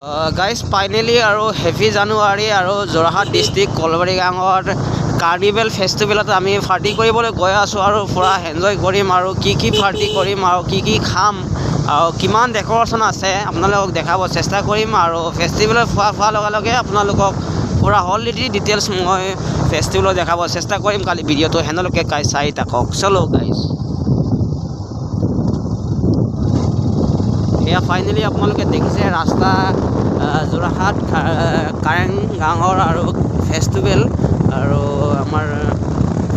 Guys finally আৰু heavy জানুৱাৰী আৰু Jorhat district Kalbari গাঁৱত কাৰ্নিভেল ফেষ্টিভেলত আমি পাৰ্টি কৰিবলৈ গৈ আছোঁ আৰু পূৰা এনজয় কৰিম আৰু কি পাৰ্টি কৰিম আৰু কি খাম আৰু কিমান ডেক'ৰেশ্যন আছে আপোনালোকক দেখাব চেষ্টা কৰিম আৰু ফেষ্টিভেলত খোৱাৰ লগে লগে আপোনালোকক পূৰা অলৰেডি ডিটেইলছ মই ফেষ্টিভেলত দেখাব চেষ্টা কৰিম কালি ভিডিঅ'টো সেনেলৈকে গাইজ চাই থাকক চলো গাইজ। এয়া ফাইনেলি আপোনালোকে দেখিছে ৰাস্তা যোৰহাট কাৰেং গাঁৱৰ আৰু ফেষ্টিভেল আৰু আমাৰ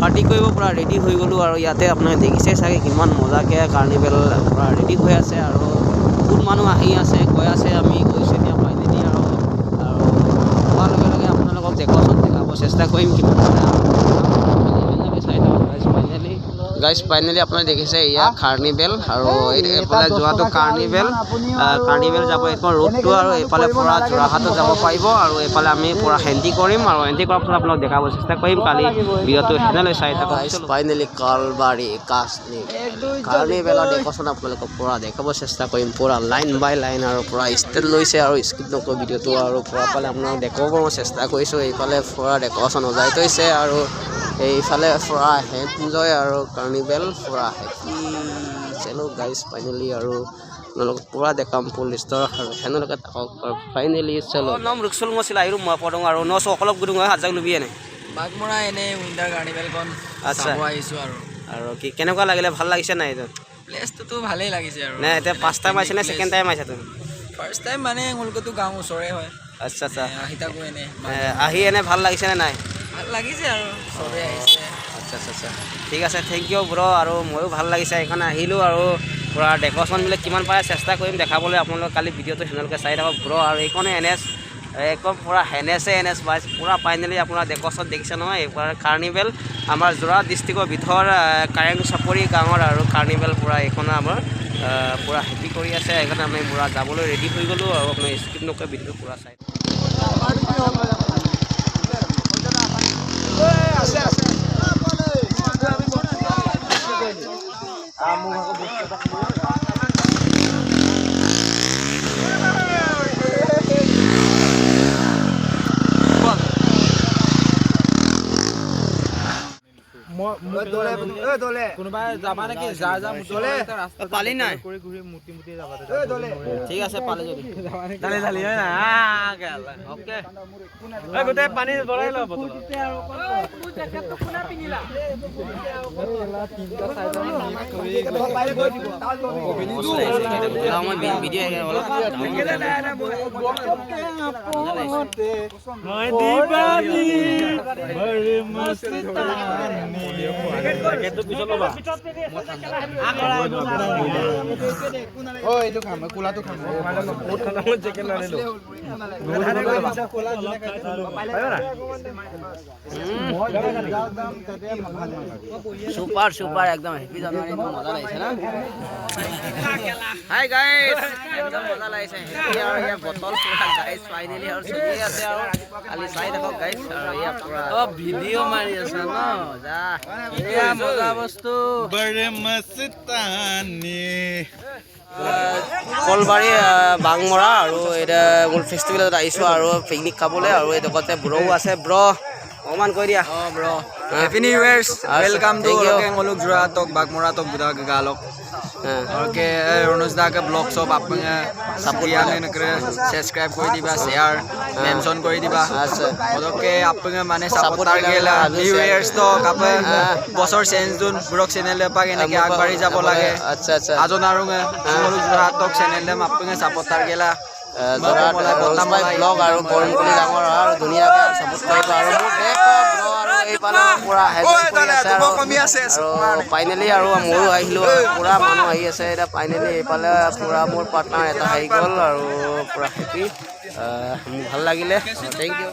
পাৰ্টি কৰিব পূৰা ৰেডি হৈ গ'লোঁ আৰু ইয়াতে আপোনালোকে দেখিছে চাগে কিমান মজাকৈ কাৰ্নিভেল পূৰা ৰেডি হৈ আছে আৰু বহুত মানুহ আহি আছে গৈ আছে আমি গৈছোঁ এতিয়া ফাইনেলি আৰু হোৱাৰ লগে লগে আপোনালোকক ডেক'ৰেশ্যন দেখাব চেষ্টা কৰিম কিমান গাইজ ফাইনেলি আপুনি দেখিছে এয়া কাৰ্নিভেল আৰু এইফালে যোৱাটো কাৰ্নিভেল যাব এইখন ৰোডটো আৰু এইফালে পূৰা যোৰহাটত যাব পাৰিব আৰু এইফালে আমি পূৰা এণ্ট্ৰি কৰিম আৰু এণ্ট্ৰি কৰাৰ পিছত আপোনাক দেখাব চেষ্টা কৰিম কালি ভিডিঅ'টো সেনেলৈ চাই থাকক। ফাইনেলি কলবাৰী কাৰ্নিভেলৰ ডেক'ৰেশ্যন আপোনালোকক পূৰা দেখাব চেষ্টা কৰিম পূৰা লাইন বাই লাইন আৰু পূৰা ষ্টেট লৈছে আৰু স্কিপ নকৰি ভিডিঅ'টো আৰু পূৰা ফালে আপোনাক দেখাব মই চেষ্টা কৰিছোঁ এইফালে পূৰা ডেক'ৰেশ্যন সজাই থৈছে আৰু এইফালে পূৰা এনজয় আৰু কাৰ্নিভেল পূৰা হেপি চেলো গাইজ ফাইনেলি আৰু আপোনালোকক পূৰা দেখাম ফুল লিষ্টৰ আৰু সেনেলৈকে থাকক আৰু ফাইনেলি চেলো নাম ৰুকচল মই চিলাই মই পদং আৰু ন অলপ গুদুং হয় হাজাক লুবি এনে বাগমৰা এনে উইণ্টাৰ কাৰ্নিভেলখন আচ্ছা আহিছোঁ আৰু কি কেনেকুৱা লাগিলে ভাল লাগিছে নাই এইটো প্লেচটোতো ভালেই লাগিছে আৰু নে এতিয়া ফাৰ্ষ্ট টাইম আহিছে নে ছেকেণ্ড টাইম আহিছে তুমি ফাৰ্ষ্ট টাইম মানে মোলকতো গাঁও ওচৰে হয় আচ্ছা আহি থাকোঁ এনে আহি এনে ভাল লাগিছে নে নাই ভাল লাগিছে আৰু চবেই আহিছে আচ্ছা ঠিক আছে থেংক ইউ ব্ৰ আৰু ময়ো ভাল লাগিছে সেইকাৰণে আহিলোঁ আৰু পূৰা ডেক'ৰেশ্যনবিলাক কিমান পাৰে চেষ্টা কৰিম দেখাবলৈ আপোনালোকে কালি ভিডিঅ'টো সেনেকৈ চাই থাকক ব্ৰ আৰু এইখনে একদম পূৰা এনএছ বাইছ পূৰা ফাইনেলি আপোনাৰ ডেক'ৰেশ্যন দেখিছে নহয় এইবাৰ কাৰ্নিভেল আমাৰ যোৰহাট ডিষ্ট্ৰিক্টৰ ভিতৰৰ কাৰেং চাপৰি গাঁৱৰ আৰু কাৰ্নিভেল পূৰা এইখনে আমাৰ পূৰা হেপি কৰি আছে সেইকাৰণে আমি পূৰা যাবলৈ ৰেডি হৈ গ'লোঁ আৰু আপোনাৰ স্কিপ নকৰি ভিডিঅ'টো পূৰা চাই কোনোবাই যাবা নেকি যাৰ পালি নাই ঠিক আছে পালে যদি গোটেই পানী বৰাই লওঁ এইটো খাম কোলাটো খাম সুপাৰ একদম হেপি জানুৱাৰী মজা লাগিছে না হাই গাইস একদম মজা লাগিছে হেপি আৰু ইয়া বটল পুৰা গাইস ফাইনেলি আৰু চলি আছে আৰু খালি চাই থাকক গাইস আৰু ইয়া পুৰা ভিডিঅ' মাৰি আছে ন যা এয়া মজা বস্তু বড়ে মস্তানি কলবাৰী বাংমৰা আৰু এটা গোল ফেষ্টিভেলত আহিছোঁ আৰু পিকনিক খাবলৈ আৰু এই লগতে ব্ৰও আছে ব্ৰ অকমান কৈ দিয়া bro happy new years welcome to Alok যোৰহাটক বাগমৰাটক বুধা গালক ওকে রনোজ দাকে ব্লগ সব আপনাকে সাপোর্ট করে সাবস্ক্রাইব করে দিবা শেয়ার মেনশন করে দিবা ওকে আপনাকে মানে সাপোর্টার গেলা নিউ ইয়ার্স তো কাপে বছর চেঞ্জ দুন ব্লগ চ্যানেলে পাক এনেকে আগবাড়ি যাব লাগে আচ্ছা আজন আৰু অলক যোৰহাটক চ্যানেলে আপনাকে সাপোৰ্টাৰ গেলা যোৰহাট ব্লগ আৰু কৰিমপুলি ডাঙৰ আৰু ধুনীয়াকৈ সাপোৰ্ট কৰিব আৰু এইফালে পূৰা আৰু ফাইনেলি আৰু ময়ো আহিলোঁ পূৰা মানুহ আহি আছে এতিয়া ফাইনেলি এইফালে পূৰা মোৰ পাৰ্টনাৰ এটা আহি গ'ল আৰু পূৰা হেপি ভাল লাগিলে থেংক ইউ।